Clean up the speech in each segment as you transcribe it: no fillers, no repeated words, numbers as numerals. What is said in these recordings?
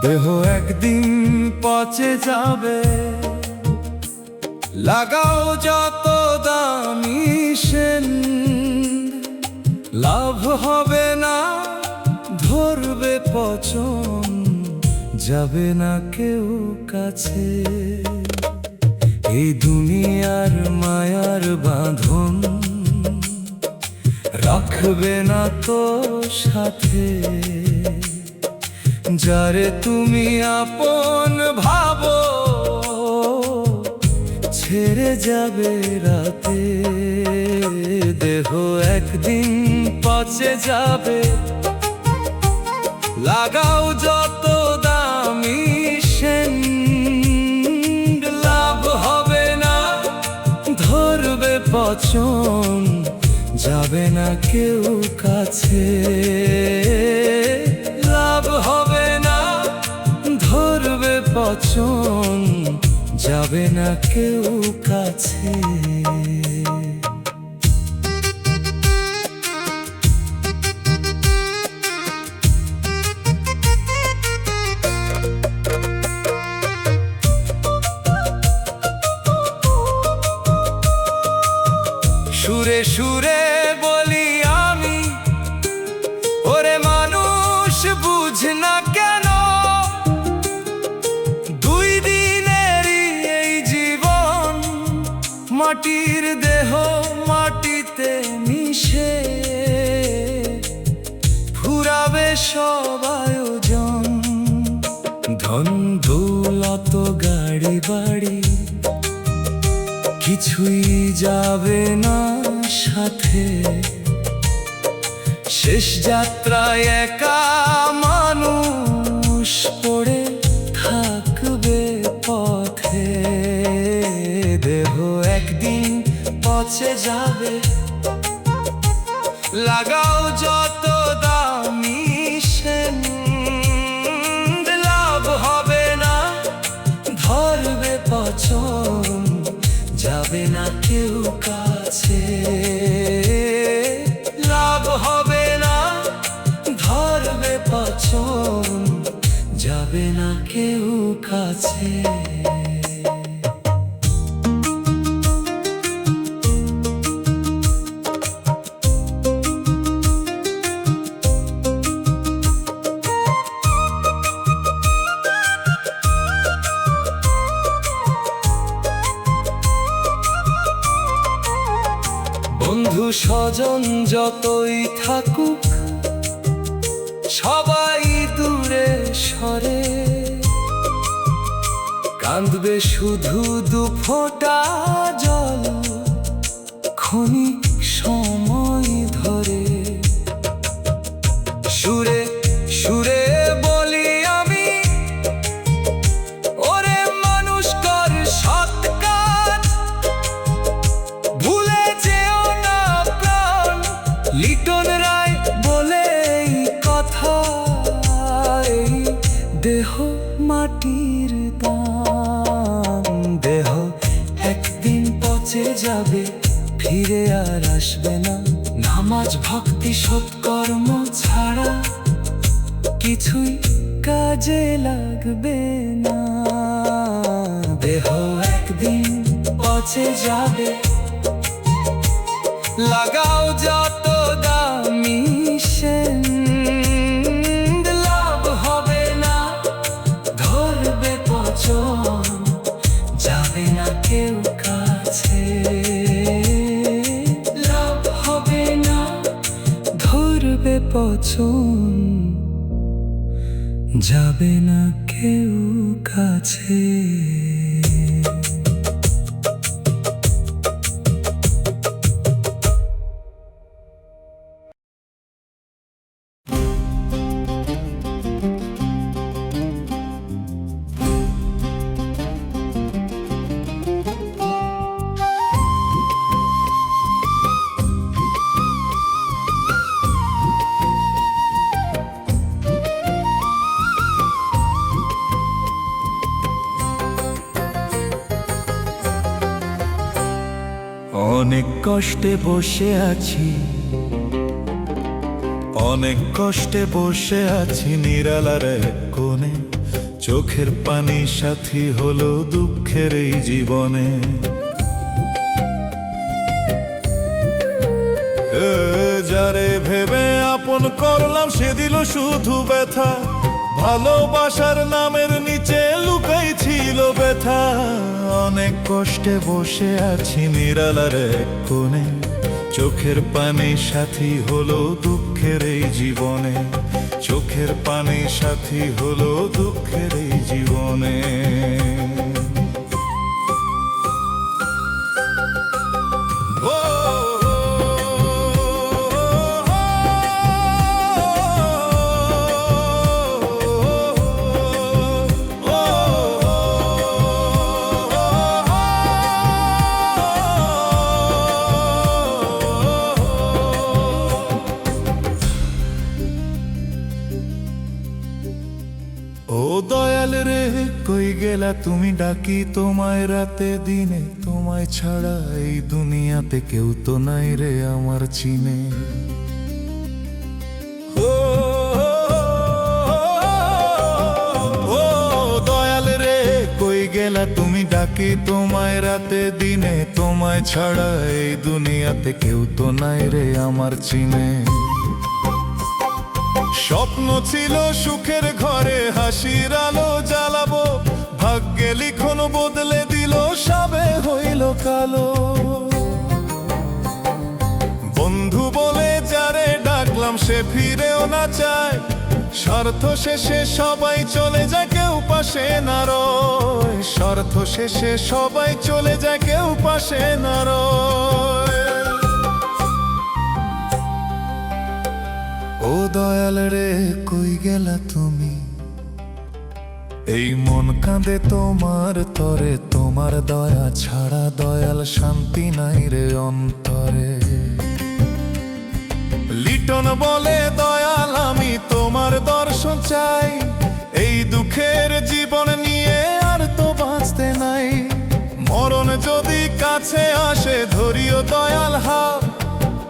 দেহ একদিন পচে যাবে, লাগাও যত দামি সেন্ট, লাভ হবে না, ধরবে পচন, যাবে না কেউ কাছে। এই দুনিয়ার মায়ার বাঁধন রাখবে না তো সাথে, যারে তুমি আপন ভাবো ছেড়ে যাবে রাতে। দেহ একদিন পচে যাবে, লাগাও যত দামি সেন্ট, লাভ হবে না, ধরবে পচন, যাবে না কেউ কাছে। লাভ হবে না, ধরবে পচন, যাবে না কেউ কাছে। সুরে সুরে বলি আমি, ওরে মানুষ বুঝ না কেন, দুই দিনেরই এই জীবন, মাটির দেহ মাটিতে মিশে, ফুরাবে সব আয়োজন, ধন দৌলত গাড়ি বাড়ি কিছুই যাবে না সাথে। শেষ যাত্রায় একা মানুষ পড়ে থাকবে পথে। দেহ একদিন পচে যাবে, লাগাও যত দামি সেন্ট, লাভ হবে না, ধরবে পচন, যাবে না কেউ কাছে। লাভ হবে না, ধরবে পচন, যাবে না কেউ কাছে। বন্ধু স্বজন যতই থাকুক, সবাই দূরে সরে, কাঁদবে শুধু দু ফোঁটা জল, ক্ষণিক সময় ধরে। সুরে সুরে বলি আমি, ওরে মানুষ কর সৎ কাজ, ভুলে যেও না প্রাণ। লিটন রায় বলে এই কথা, এই দেহ মাটির দান। দেহ একদিন পচে যাবে, ফিরে আর আসবে না, নামাজ ভক্তি সৎকর্ম ছাড়া কিছুই কাজে লাগবে না। দেহ একদিন পচে যাবে, লাগাও যত দামি সেন্ট, লাভ হবে না, ধরবে পচন, যাবে না কেউ কাছে। লাভ হবে না, ধরবে পচন, যাবে না কেউ কাছে। অনেক কষ্টে বসে আছি, অনেক কষ্টে বসে আছি নিরালার এক কোণে। চোখের পানি সাথী হলো দুঃখের এই জীবনে। যারে ভেবে আপন করলাম সে দিল শুধু ব্যথা, ভালোবাসার নামের নিচে লুকাই ছিল ব্যথা। অনেক কষ্টে বসে আছি নিরালার এক কোণে, চোখের পানি সাথী হলো দুঃখের এই জীবনে। চোখের পানি সাথী হলো দুঃখের এই জীবনে। ও দয়াল রে কই গেলা তুমি, ডাকি তোমায় রাতে দিনে। তোমায় ছাড়া এই দুনিয়াতে কেউ তো নাই রে আমার চিনে। ও দয়াল রে কই গেলা তুমি, ডাকি তোমায় রাতে দিনে। তোমায় ছাড়া এই দুনিয়াতে কেউ তো নাই রে আমার চিনে। স্বপ্ন ছিল সুখের ঘরে হাসির আলো জ্বালাবো, ভাগ্যে লিখন বদলে দিল সবে হইল কালো। বন্ধু বলে যারে ডাকলাম সে ফিরেও না চায়, স্বার্থ শেষে সবাই চলে যায় কেউ পাশে না রয়। স্বার্থ শেষে সবাই চলে যায় কেউ পাশে না রয়। ও দয়াল রে কই গেলা তুমি, এই মন কাঁদে তোমার তরে। তোমার দয়া ছাড়া দয়াল শান্তি নাই রে অন্তরে। লিটন বলে দয়াল আমি তোমার দর্শন চাই, এই দুঃখের জীবন নিয়ে আর তো বাঁচতে নাই। মরণ যদি কাছে আসে ধরিও দয়াল হাত,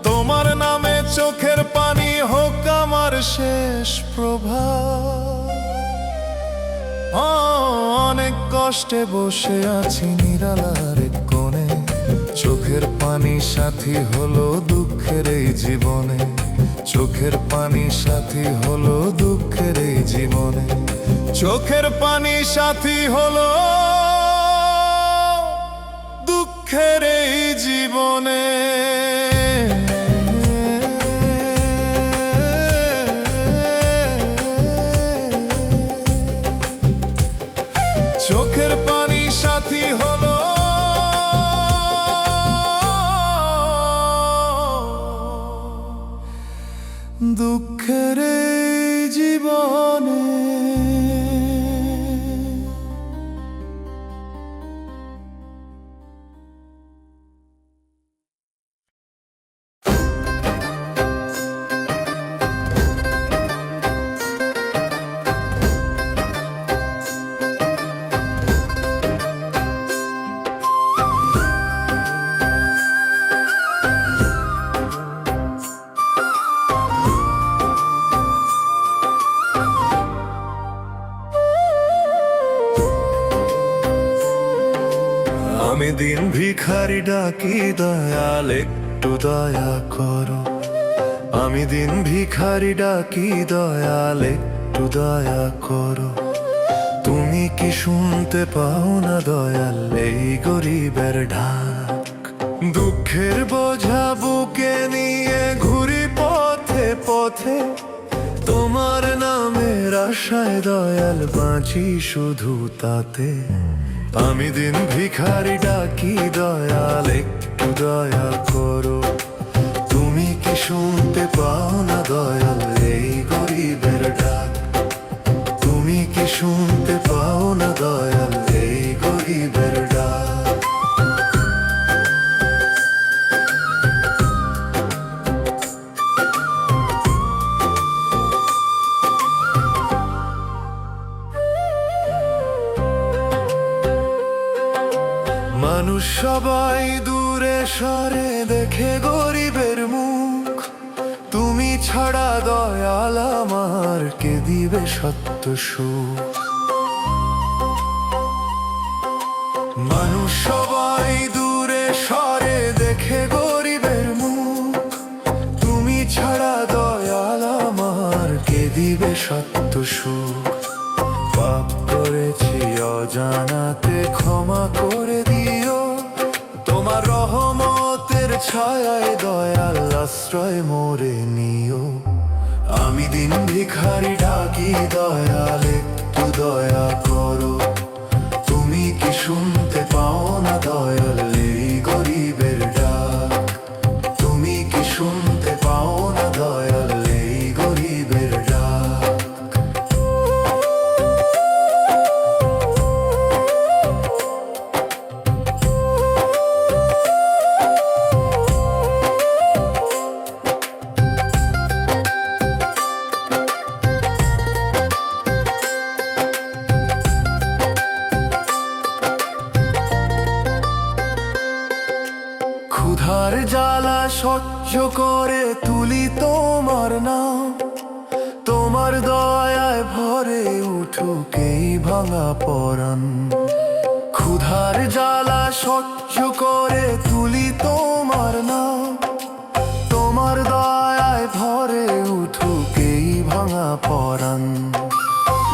তোমার নামে চোখের পানি হোক আমার শেষ প্রভাত। অনেক কষ্টে বসে আছি নিরালার কোণে, চোখের পানি সাথী হলো দুঃখের এই জীবনে। চোখের পানি সাথী হলো দুঃখের এই জীবনে। চোখের পানি সাথী হলো দুঃখের এই জীবনে। চোখের পানি সাথী হলো দুঃখের জীবনে। আমি দিন ভিখারি ডাকি দয়াল একটু দয়া করো। আমি দিন ভিখারি ডাকি দয়াল একটু দয়া করো। তুমি কি শুনতে পাও না দয়াল এই গরিবের ঢাক? দুঃখের বোঝা বুকে নিয়ে ঘুরি পথে পথে, তোমার নামের আশায় দয়াল বাঁচি শুধু তাতে। আমি দিন ভিখারি ডাকি দয়াল একটু দয়া করো। তুমি কি শুনতে পাও না দয়াল এই গরিবের ডাক? তুমি কি শুনতে পাও না দয়াল এই গরিবের ডাক? মানুষ সবাই দূরে সরে দেখে গরিবের মুখ, তুমি ছাড়া দয়াল আমার কে দিবে সত্য সুখ? এত সুখ। পাপ করেছি অজানাতে, ক্ষমা করে দিও। তোমার রহমতের ছায়ায় দয়াল আশ্রয় মোরে নিও। আমি দিন ভিখারি ডাকি দয়াল, একটু দয়া করো। তুমি কি শুনতে পাও না দয়াল এই গরিবের ডাক? তুমি কি শুনতে পাও না দয়াল এই গরিবের ডাক? ক্ষুধার জ্বালা সহ্য করে তুলি তোমার নাম। তোমার দয়ায় ভরে উঠুক এই ভাঙা পরাণ। ক্ষুধার জ্বালা সহ্য করে তুলি তোমার নাম। তোমার দয়ায় ভরে উঠুক এই ভাঙা পরাণ।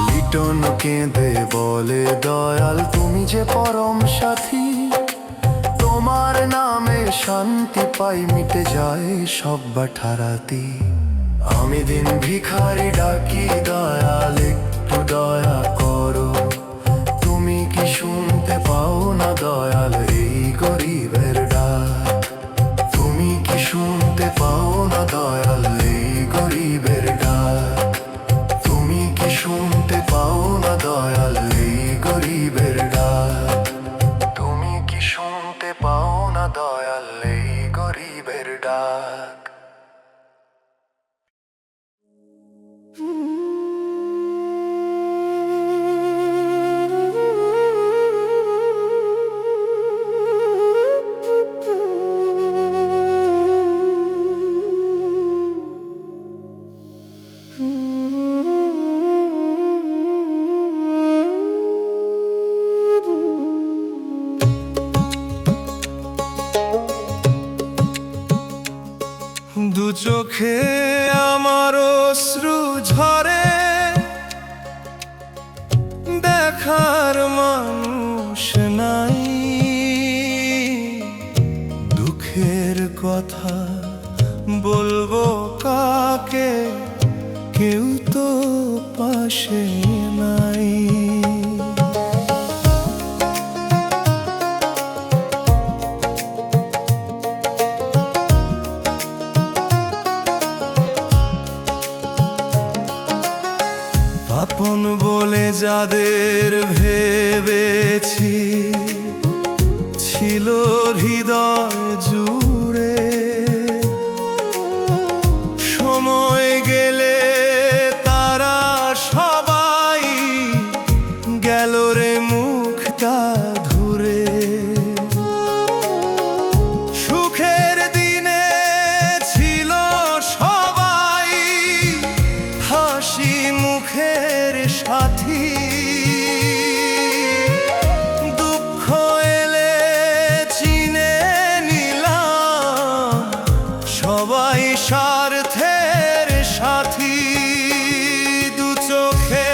লিটন কেঁদে বলে দয়াল তুমি যে পরম সাথী। তোমার নামে শান্তি পাই, মিটে যায় সব বাঠারাতি। আমি দিন ভিখারি ডাকি দয়াল, একটু দয়া করো। তুমি কি শুনতে পাও না দয়াল এই গরিবের ডাক? তুমি কি শুনতে পাও না দয়াল এই গরিবের ডাক? তুমি কি শুনতে পাও না দয়াল এই গরিবের ডাক? তুমি কি শুনতে পাও না দয়াল এই গরিবের ডাক? দু চোখে আমার অশ্রু ঝরে, দেখার মানুষ নাই। দুঃখের কথা বলবো কাকে, কেউ তো পাশে নাই। আপন বলে যাদের ভেবেছি, ছিল হৃদয় জুড়ে। সময় গেলে তারা সবাই গেল রে মুখটা ধুরে। সুখের দিনে ছিল সবাই হাসি মুখের সাথী। দুঃখ এলে চিনে নিলাম সবাই স্বার্থের সাথী। দু চোখে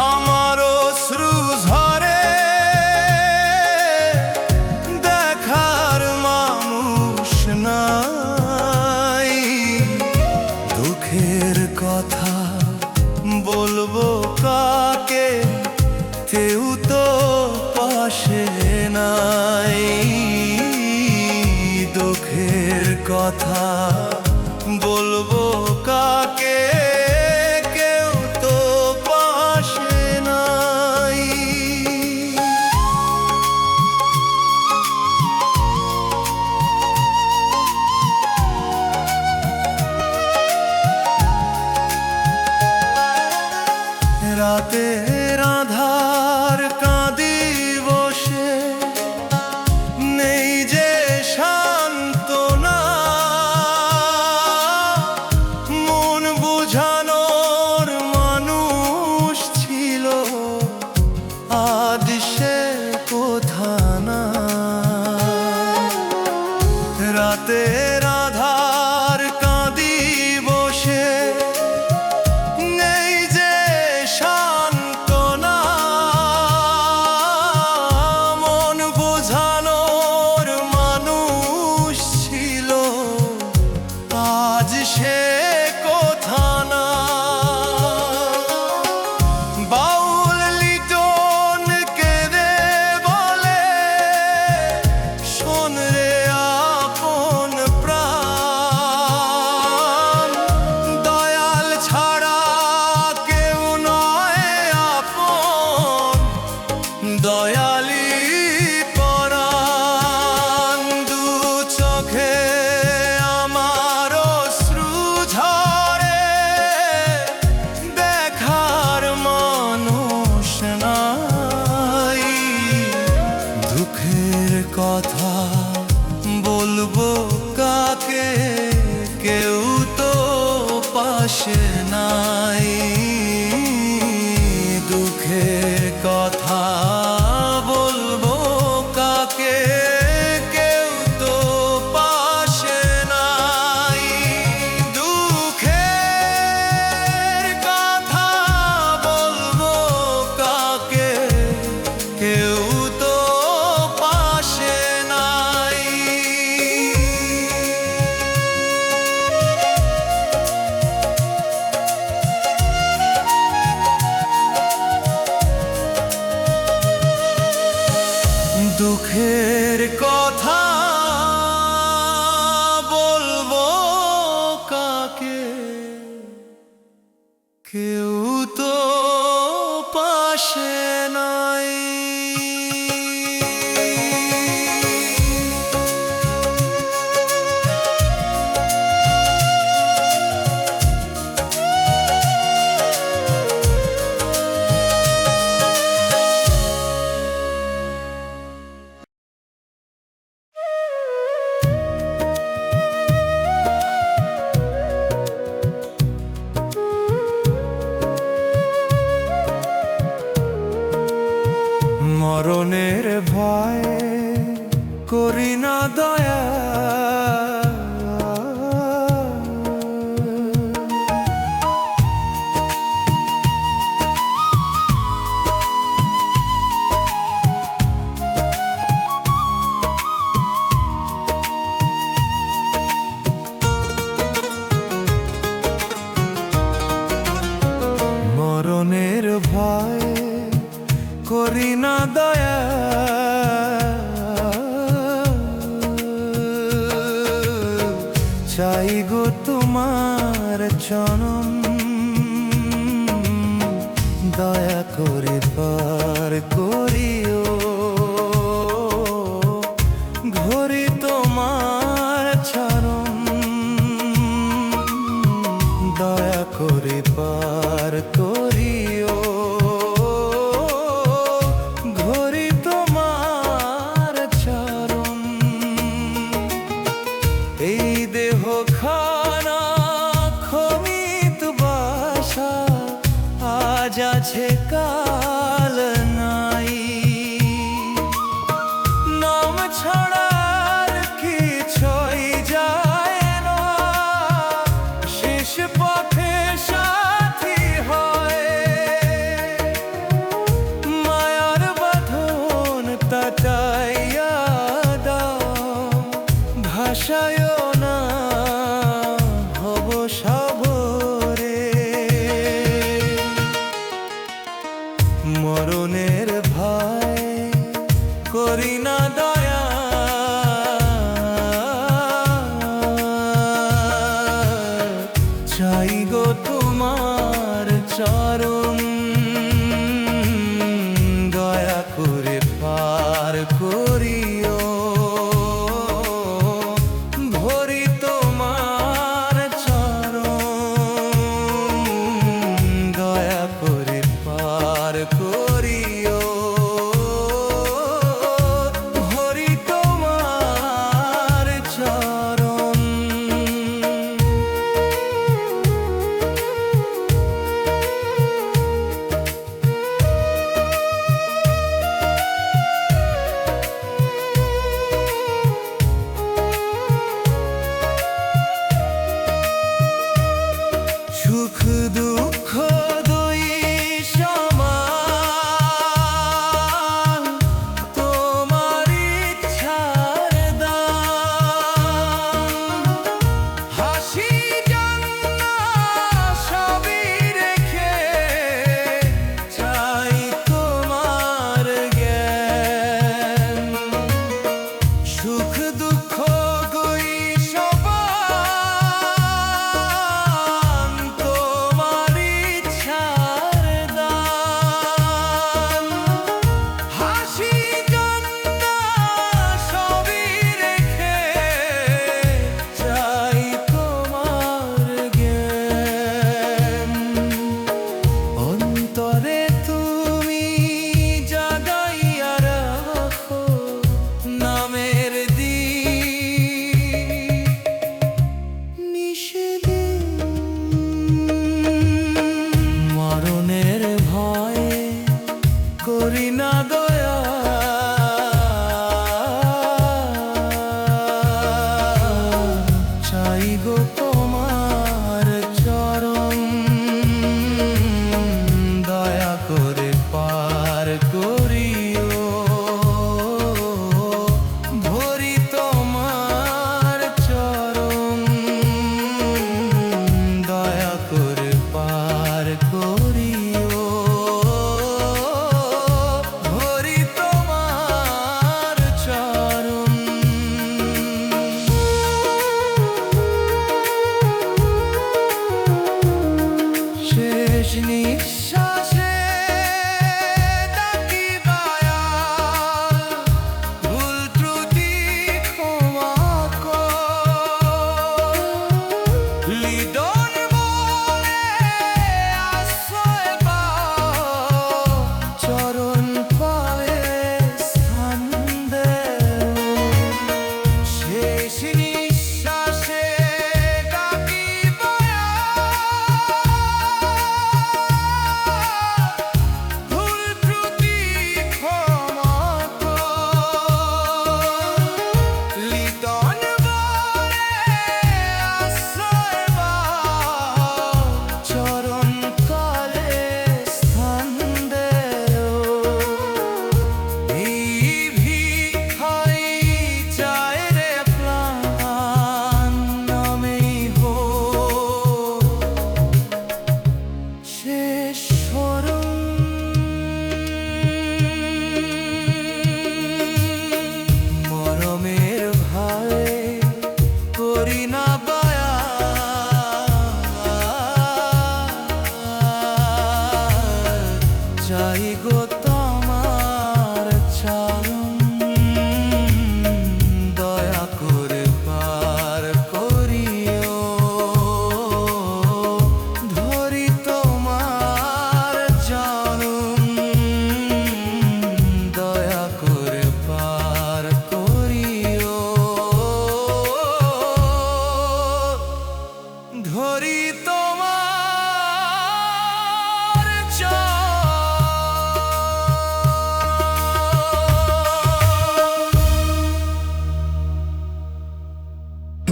আমার অশ্রু ঝরে, দেখার মানুষ নাই। দুঃখের কথা বলবো কাকে, কেউ তো পাশে নাই। দুঃখের কথা বলবো কাকে, কেউ তো পাশে নাই। রাতের আঁধার কাঁদি বসে, নেই যে সান্ত্বনা। মন বুঝানোর মানুষ ছিল আজ সে কোথা না। রাতের আঁধার কাঁদি বসে, নেই যে পাশে নাই। দুঃখের কথা বলবো কাকে, কেউ তো পাশে নাই। দুঃখের কথা বলবো কাকে, কেউ তো পাশে নাই। দুঃখের কথা বলবো কাকে, কেউ তো পাশে নাই। মরণের ভয় করি না দয়া, মরণের ভয় করি না দয়া। চাই গো তোমার চরণ, দয়া করে পার করিও। ঘড়ি তোমার চরণ, দয়া করে পার করিও। ঘড়ি তোমার চরণ, এই দেহ খানা ক্ষমিত বাসা, আজ আছে কাল নাই। নাম ছাড়ার কিছুই যায় না, শেষ পথে সাথী হয়। মায়ার বাঁধন কাটাইয়া দাও, ভাষায় না হব সাবরে। মরণের ভয় করি না দয়া, চাই গো তোমার চরণ, দয়া করে পার করিও। ভরি তোমার চরণ, দয়া করে পার করিও। ভরি তোমার চরণ।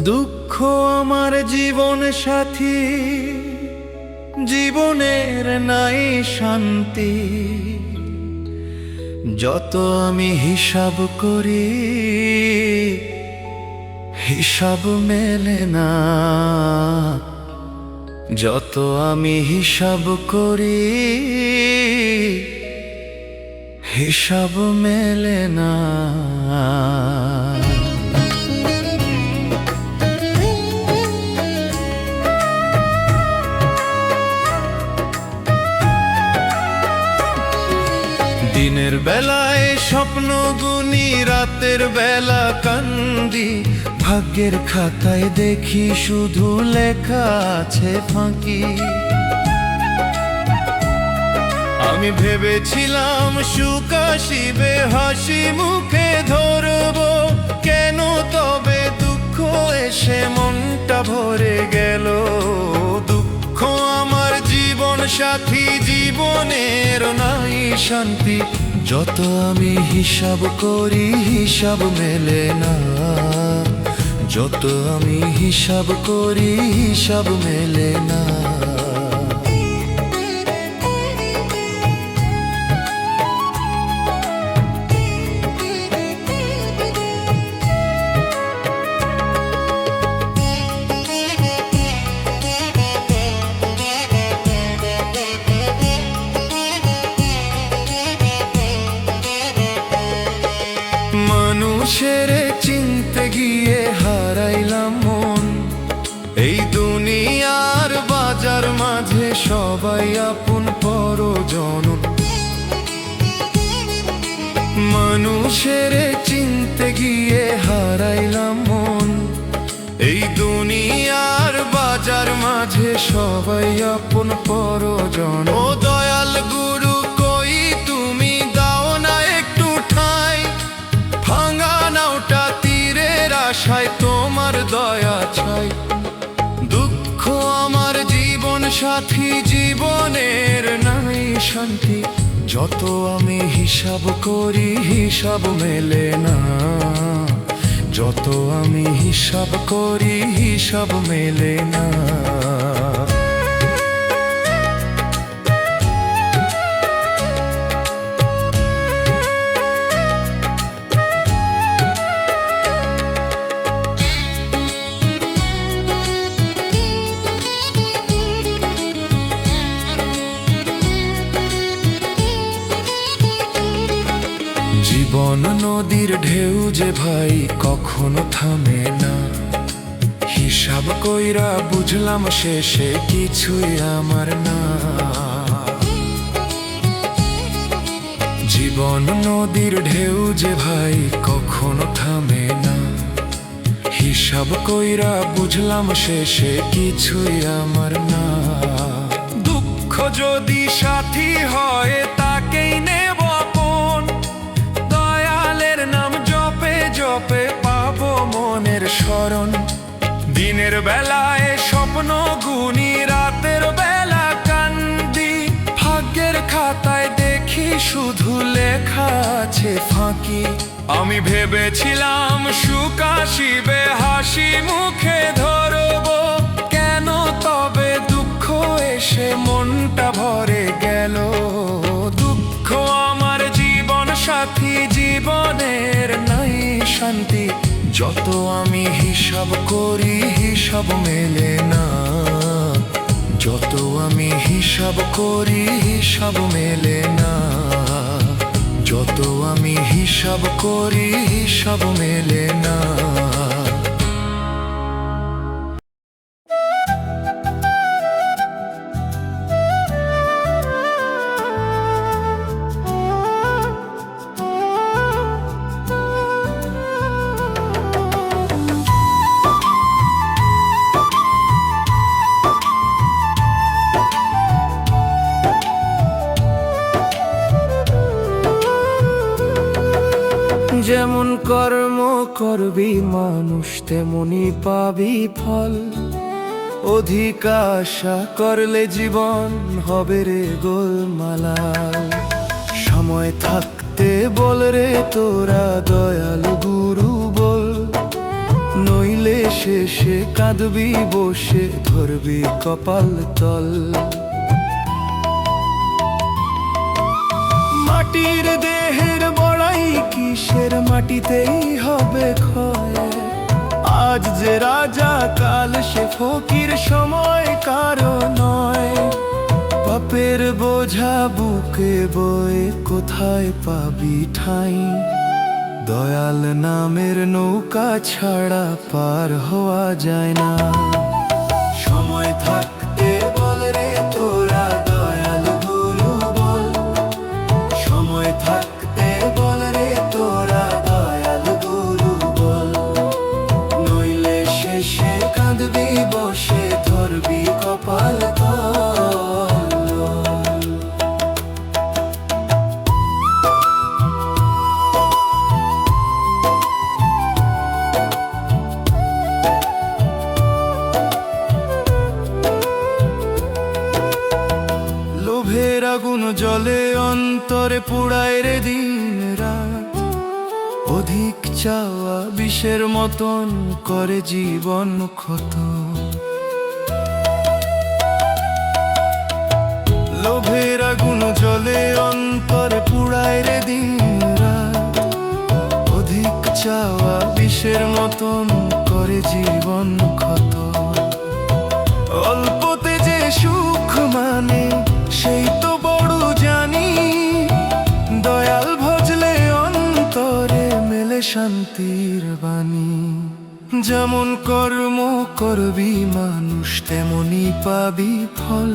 দুঃখ আমার জীবন সাথী, জীবনের নাই শান্তি। যত আমি হিসাব করি, হিসাব মেলে না। যত আমি হিসাব করি, হিসাব মেলে না। দিনের বেলায় স্বপ্ন গুনি, রাতের বেলা কান্দি। ভাগ্যের খাতায় দেখি শুধু লেখা আছে ফাঁকি। আমি ভেবেছিলাম সুখ আসিবে, হাসি মুখে ধরব। কেন তবে দুঃখ এসে মনটা ভরে গেল? দুঃখ আমার জীবন সাথী, জীবনের নাই শান্তি। যত আমি হিসাব করি, হিসাব মেলে না। যত আমি হিসাব করি, হিসাব মেলে না। মানুষের চিনতে গিয়ে হারাইলাম মন। এই দুনিয়ার বাজার মাঝে সবাই আপন পরজন। মানুষের চিনতে গিয়ে হারাইলাম মন। এই দুনিয়ার বাজার মাঝে সবাই আপন পরজন। ও দয়াল গুরু কই তুমি, দাও না একটু ঠাঁই। ভাঙা নাওটা তীরের আশায় তোমার দয়া চাই। দুঃখ আমার জীবন সাথী, জীবনের নাই শান্তি। যত আমি হিসাব করি, হিসাব মেলে না। যত আমি হিসাব করি, হিসাব মেলে না। জীবন নদীর ঢেউ যে ভাই কখনো থামে না। হিসাব কইরা বুঝলাম শেষে কিছুই আমার না। জীবন নদীর ঢেউ যে ভাই কখনো থামে না। হিসাব কইরা বুঝলাম শেষে কিছুই আমার না। দুঃখ যদি সাথী হয়, তাকেই নেব আপন। দয়ালের নাম জপে জপে পাবো মনের শরণ। দিনের বেলায় স্বপ্ন গুনি, রাতের বেলা কান্দি। ভাগ্যের খাতায় দেখি শুধু লেখা আছে ফাঁকি। আমি ভেবেছিলাম সুখ আসিবে, হাসি মুখে ধরব। কেন তবে দুঃখ এসে মনটা ভরে গেল? দুঃখ আমার জীবন সাথী, জীবনের নাই শান্তি। যত আমি হিসাব করি, হিসাব মেলে না। যত আমি হিসাব করি, হিসাব মেলে না। যত আমি হিসাব করি, হিসাব মেলে না। যেমন কর্ম করবি মানুষ, তেমনি পাবি ফল। অধিক আশা করলে জীবন হবে রে গোলমালাল। সময় থাকতে বল রে তোরা দয়াল গুরু বল, নইলে শেষে কাঁদবি বসে, ধরবি কপাল তল। মাটির দেহের বড়াই কিসের, মাটিতেই হবে ক্ষয়। আজ যে রাজা কাল সে ফকির, সময় কারো নয়। পাপের বোঝা বুকে বয়ে কোথায় পাবি ঠাঁই, দয়াল নামের নৌকা ছাড়া পার হওয়া যায় না। সময় থাকতে বল রে তোরা দয়াল গুরু বল, সময় থাকতে বল রে তোরা দয়াল গুরু বল। নইলে শেষে কাঁদবি বসে, ধরবি কপাল তল। লোভের আগুন জলে অন্তরে পুড়ায় রে দিন রাত। অধিক চাওয়া বিষের মতন করে জীবন ক্ষত। লোভের আগুন জলে অন্তরে পুড়ায় রে দিন রাত। অধিক চাওয়া বিষের মতন করে জীবন ক্ষত। অল্পতে যে সুখ মানে সেই তো বড় জানি, দয়াল ভজলে অন্তরে মেলে শান্তির বাণী। যেমন কর্ম করবি মানুষ তেমনি পাবি ফল,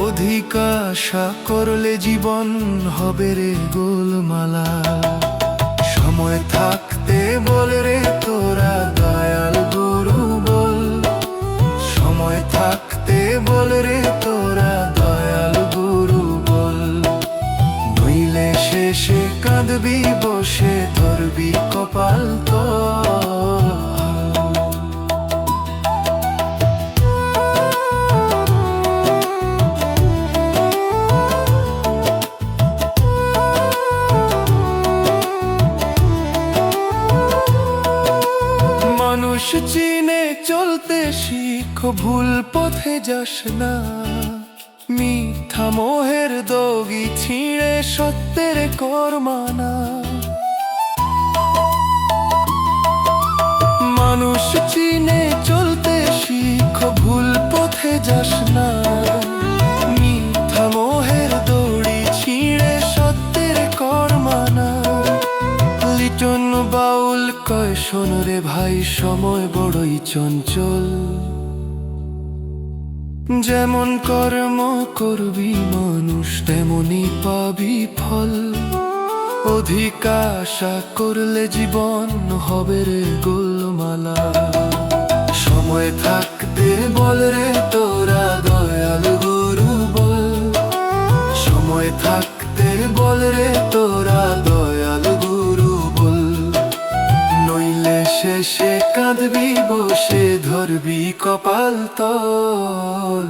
অধিক আশা করলে জীবন হবে রে গোলমালা। সময় থাকতে বল রে তোরা দয়াল গুরু বল, সময় থাকতে বল রে তোরা দয়াল গুরু বল। নইলে শেষে কাঁদবি বসে, ধরবি কপাল তল। মানুষ চিনে চলতে শিখ, ভুল পথে যাস না। মিথ্যা মোহের দগি ছিঁড়ে সত্যের কর মানা। মানুষ চিনে চলতে শিখ, ভুল পথে যাস না। মিথ্যা মোহের দড়ি ছিঁড়ে সত্যের কর মানা। লিটন বাউল কয় শোন রে ভাই, সময় বড়ই চঞ্চল। যেমন কর্ম করবি মানুষ তেমনি পাবি ফল, অধিক আশা করলে জীবন হবে রে গোলমালা। সময় থাকতে বল রে তোরা দয়াল গুরু বল, সময় থাকতে বল রে তোরা দয়াল গুরু বল। নইলে শেষে কাঁদবি বসে, ধরবি কপাল তল।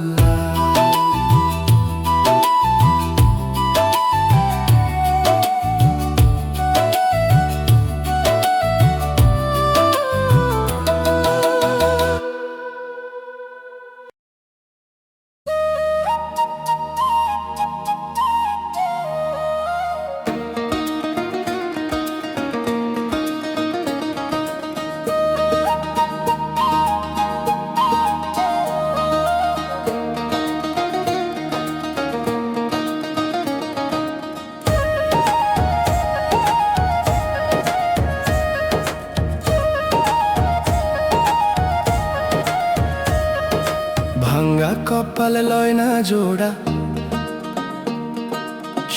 ভাঙ্গা কপাল লয় না জোড়া,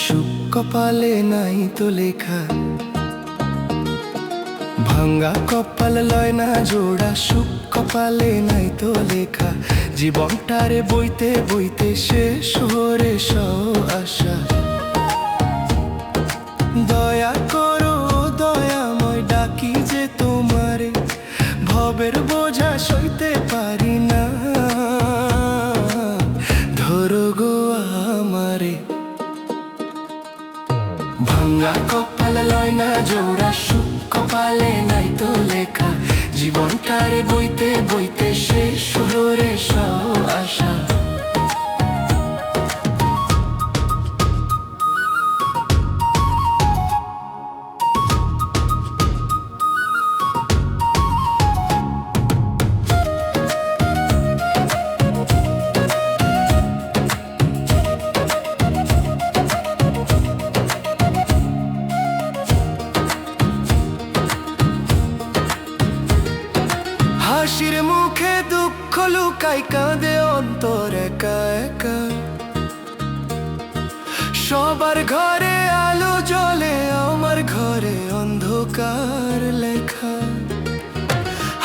সুখ কপালে নাই তো লেখা। ভাঙ্গা কপাল লয় না জোড়া, সুখ কপালে নাই তো লেখা। জীবনটারে বইতে বইতে শেষ হরে সব আশা। দয়া করো দয়াময় ডাকি যে তোমারে, ভবের বোঝা সইতে পারি না। ধরো গো আমারে। ভাঙ্গা কপাল লয় না জোড়া, সুখ কপালে নাই তো লেখা। জীবন জীবনটারে বইতে বইতে শেষ হলো রে সব আশা। হাসির মুখে দুঃখ লুকাই কাঁদে অন্তর একা একা। সবার ঘরে আলো জ্বলে আমার ঘরে অন্ধকার লেখা।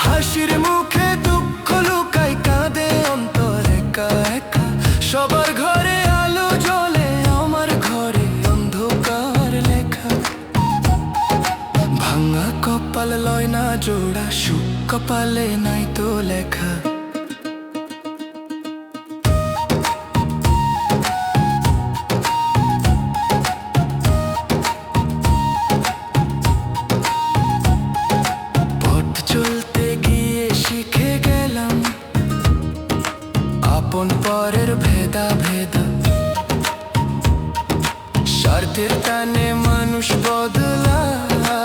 হাসির মুখে দুঃখ লুকাই কাঁদে অন্তর একা একা। সবার ঘরে আলো জ্বলে আমার ঘরে অন্ধকার লেখা। ভাঙা কপাল লয় না জোড়া, সুখ কপালে নাই তো লেখা। পথ চলতে গিয়ে শিখে গেলাম আপন পরের ভেদা ভেদা। স্বার্থের টানে মানুষ বদলায়,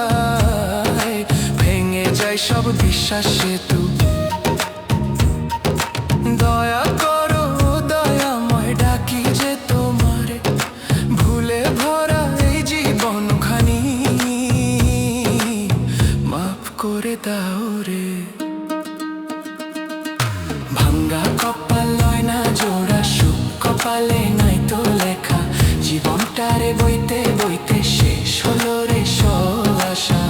ভেঙে যায় সব বিশ্বাস সেতু। দয়া করো দয়াময় ডাকি যে তোমারে, ভুলে ভরা এই জীবনখানি মাফ করে দাও রে। ভাঙ্গা কপাল লয় না জোড়া, সুখ কপালে নাই তো লেখা। জীবনটারে বইতে বইতে শেষ হলো রে সব আশা।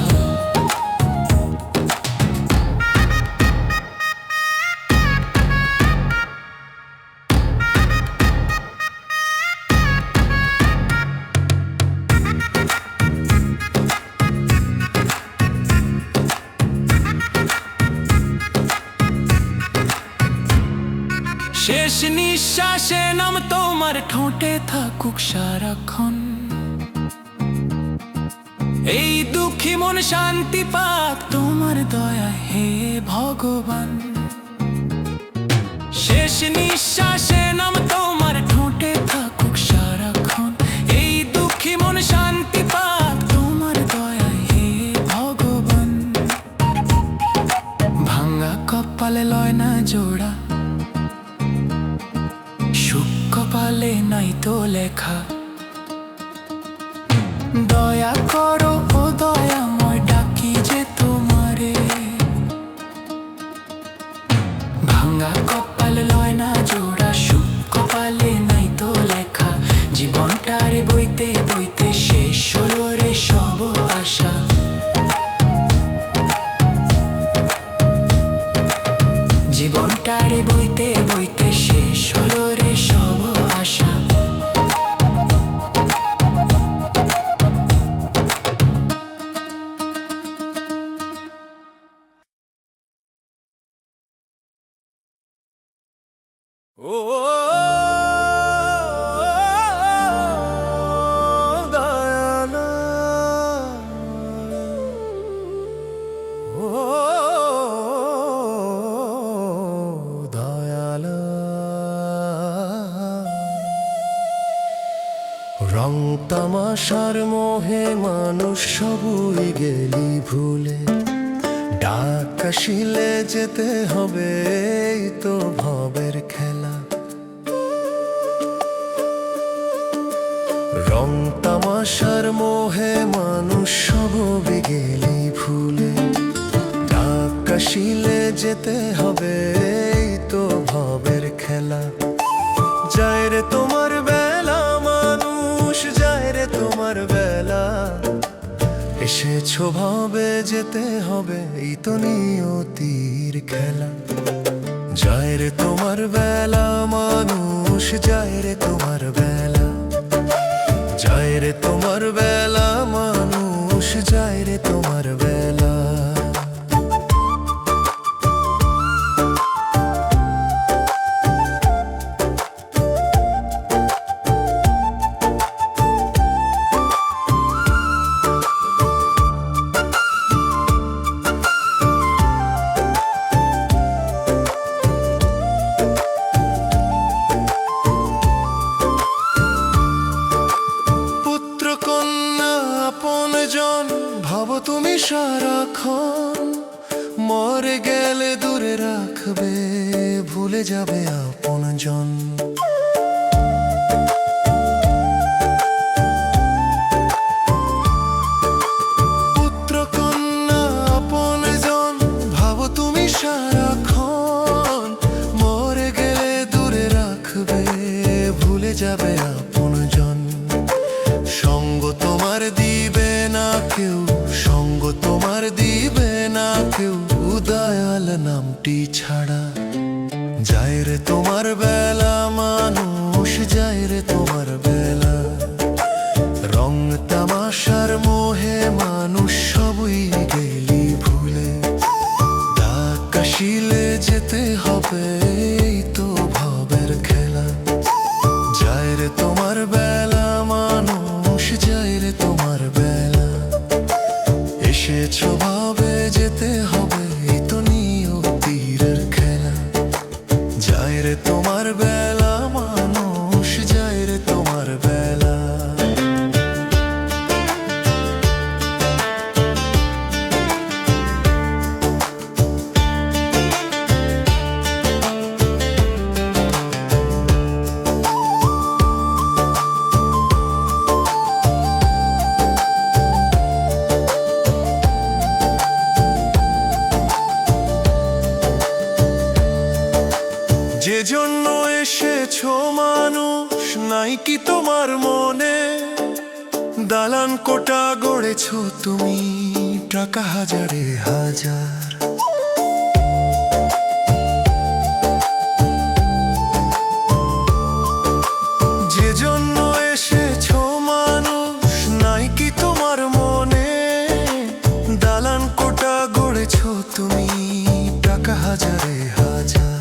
শেষ নিঃশ্বাসে নাম তোমার ঠোঁটে থাকুক সারাক্ষণ। এই দুঃখী মন শান্তি পাক তোমার দয়া হে ভগবান। শেষ নিঃশ্বাসে নাম তোমার ঠোঁটে থাকুক সারাক্ষণ। এই দুঃখী মন শান্তি পাক তোমার দয়া হে ভগবান। ভাঙা কপালে লয় না জোড়া, সুখ কপালে নাই তো লেখা। দয়া করো ও দয়াময় ডাকি যে তোমারে, ভাঙা কপাল লয় না জোড়া, সুখ কপালে নাই তো লেখা। জীবনটারে বইতে বইতে শেষ হলো রে সব আশা। জীবনটারে বইতে বইতে শেষ হলো রে সব আশা। ও দয়ালা, ও দয়ালা। রং তামাশার মোহে মানুষ সবই গেলি ভুলে, ডাক আসিলে যেতে হবে এই তো ভবের খেলা। রং তামাশার মোহে মানুষ সবই গেলি ভুলে, ডাক আসিলে যেতে হবে এই তো ভবের খেলা। যায় রে তোমার বেলা মানুষ, যায় রে তোমার বেলা। এসেছো ভাবে যেতে হবে এই তো নিয়তির খেলা। যায় রে তোমার বেলা মানুষ, যায় রে তোমার বেলা। যায় রে তোমার বেলা মানুষ, যায় রে তোমার বেলা। দূরে রাখবে, ভুলে যাবে আপনজন। পুত্র কন্যা আপনজন ভাবো তুমি সারাক্ষণ, মরে গেলে দূরে রাখবে, ভুলে যাবে আপনজন। সঙ্গ তোমার দিবে না কেউ, সঙ্গ তোমার দিবে না কেউ, দয়াল নামটি ছাড়া। যায় রে তোমার বেলা মানুষ, যায় রে তোমার বেলা। রং তামাশার মোহে মানুষ সবই গেলি ভুলে, দাগ কাশিলে যেতে হবে, এই তো ভবের খেলা। যায় রে তোমার বেলা মানুষ, যায় রে তোমার বেলা। এসেছো ভাবে যেতে হবে, এই তো নিয়তির খেলা। যায় রে তোমার বেলা মানুষ, যায় রে তোমার বেলা। যে জন্য এসেছো মানুষ নাই কি তোমার মনে, দালান কোটা গড়েছো তুমি, টাকা হাজারে হাজার। যে জন্য এসেছো মানুষ নাই কি তোমার মনে, দালান কোটা গড়েছো তুমি, টাকা হাজারে হাজার।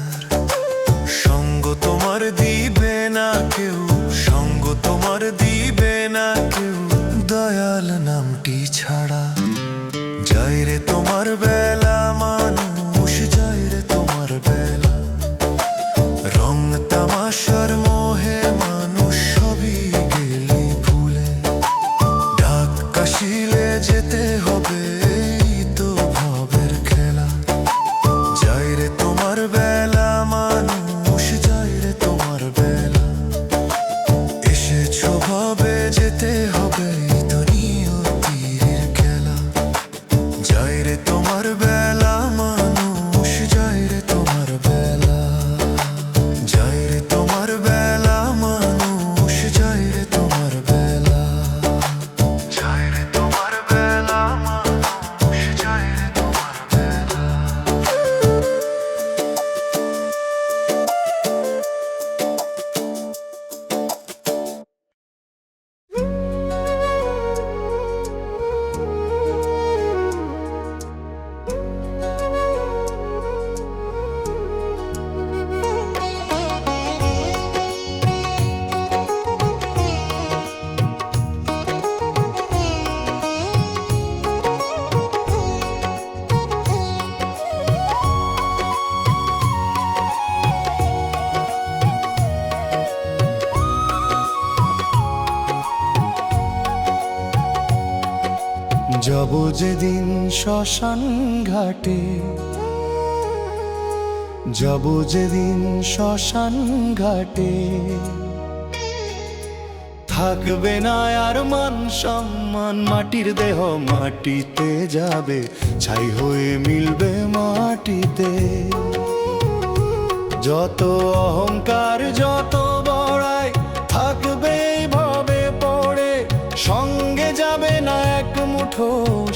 সঙ্গ তোমার দিবে না কেউ, সঙ্গ তোমার দিবে না কেউ, দয়াল নামটি ছাড়া। যায় রে তোমার বেলা মানুষ, যায় রে তোমার বেলা। রং তামাশার মোহে মানুষ সবই গেলি ভুলে, ডাক কাশিলে যেতে হবে, এই তো ভবের খেলা। যায় রে তোমার বেলা মানুষ, যায় রে তোমার বেলা। এসেছো ভাবে যেতে হবে, এই তো নিয়তির খেলা। যায় রে তোমার বেলা মানুষ, যায় রে তোমার বেলা। যায় রে তোমার বেলা মানুষ, যায় রে তোমার বেলা। যায় রে তোমার বেলা মানুষ, যায় রে তোমার বেলা। যাব যেদিন শ্মশান ঘাটে, যাব যেদিন শ্মশান ঘাটে, থাকবে না আর মান সম্মান, মাটির দেহ মাটিতে যাবে, ছাই হয়ে মিলবে মাটিতে। যত অহংকার যত বড়াই থাকবে ভাবে পড়ে, সঙ্গে যাবে না এক মুঠো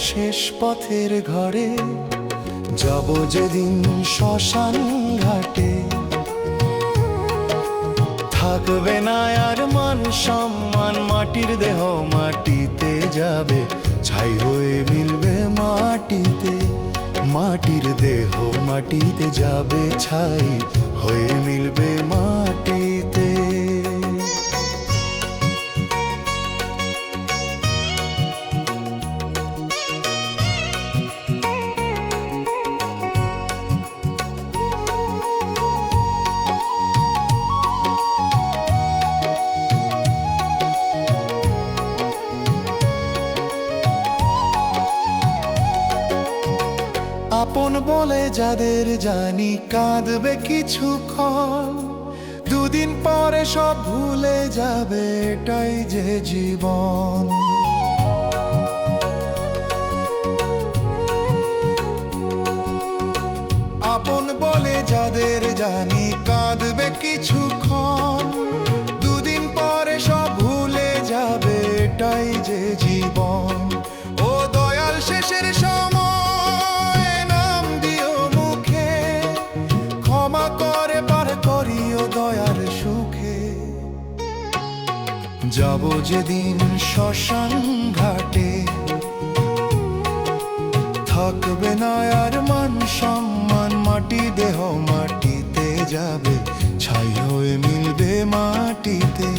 শেষ পথের ঘরে। যাব যেদিন শ্মশান ঘাটে, থাকবে না আর মান সম্মান, মাটির দেহ মাটিতে যাবে, ছাই হয়ে মিলবে মাটিতে। মাটির দেহ মাটিতে যাবে, ছাই হয়ে মিলবে মাটিতে। আপন বলে যাদের জানি কাঁদবে কিছুক্ষণ, দুদিন পরে সব ভুলে যাবে, এটাই যে জীবন। আপন বলে যাদের জানি কাঁদবে কিছুক্ষণ, দুদিন পরে সব ভুলে যাবে, এটাই যে জীবন। ও দয়াল শেষের সময় নাম দিও মুখে, ক্ষমা করে পার করিও দয়ার সুখে। যাব যেদিন শ্মশান ঘাটে, থাকবে না আর মান সম্মান, মাটি দেহ মাটিতে যাবে, ছাই হয়ে মিলবে মাটিতে।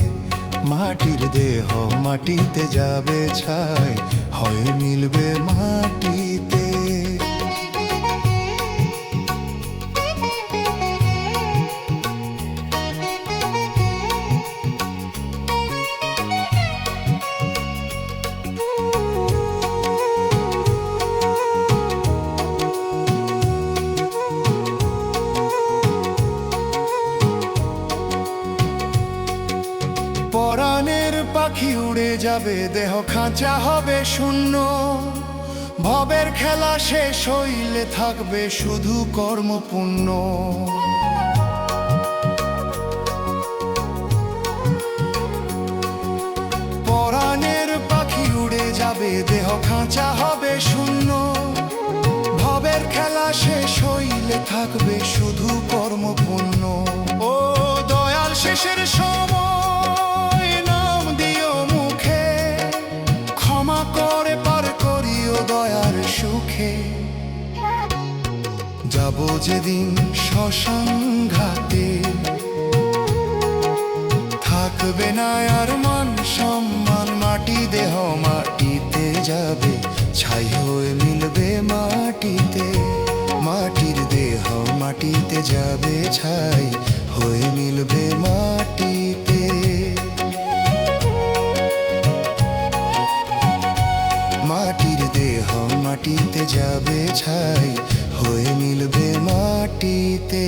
মাটির দেহ মাটিতে যাবে, ছাই হয়ে মিলবে মাটিতে। পরাণের পাখি উড়ে যাবে, দেহ খাঁচা হবে শূন্য, ভবের খেলা শেষ হইলে থাকবে শুধু কর্মপুণ্য। পরাণের পাখি উড়ে যাবে, দেহ খাঁচা হবে শূন্য, ভবের খেলা শেষ হইলে থাকবে শুধু কর্মপুণ্য। ও দয়াল শেষের সময় নাম দিও মুখে, ক্ষমা করে পার করিও দয়ার সুখে। যাব যেদিন শ্মশান ঘাটে, থাকবে না আর মান সম্মান, মাটি দেহ মাটিতে যাবে, ছাই হয়ে মিলবে মাটিতে। মাটির দেহ মাটিতে যাবে, ছাই হয়ে মিলবে মাটিতে। মাটির দেহ মাটিতে যাবে, ছাই হয়ে মিলবে মাটিতে।